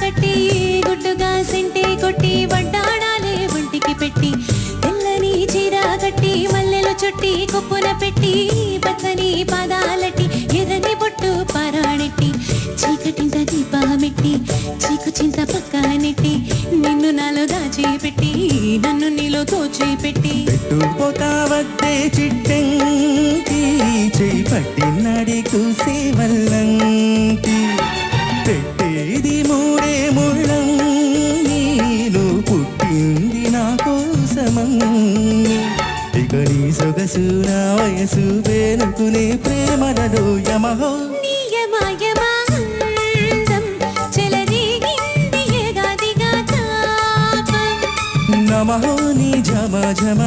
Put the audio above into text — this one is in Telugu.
కట్టి గుడ్డుగా సెంటే కొట్టి వడ్డాణాలే ఒంటికి పెట్టి తెల్లని చీర కట్టి మల్లెలు చుట్టి కొప్పున పెట్టి పచ్చని పాదాలట్టి ఎర్రని బొట్టు పారాణెట్టి చీకటింత దీపమెట్టి చీకు చింత పక్క నెట్టి నిన్ను నాలో దాచిపెట్టి నన్ను నీలో తోచిపెట్టి పెట్టుపోతావద్దే చిట్టంకి చేయి పట్టినడి కూసే వల్లంకి పెట్టేది మూడే ముళ్ళం నేను పుట్టింది నా కోసమం ఇక నీ సొగసు నా వయసు వేనుకునే ప్రేమలలో యమహో నమహో నీ ఝమ ఝమ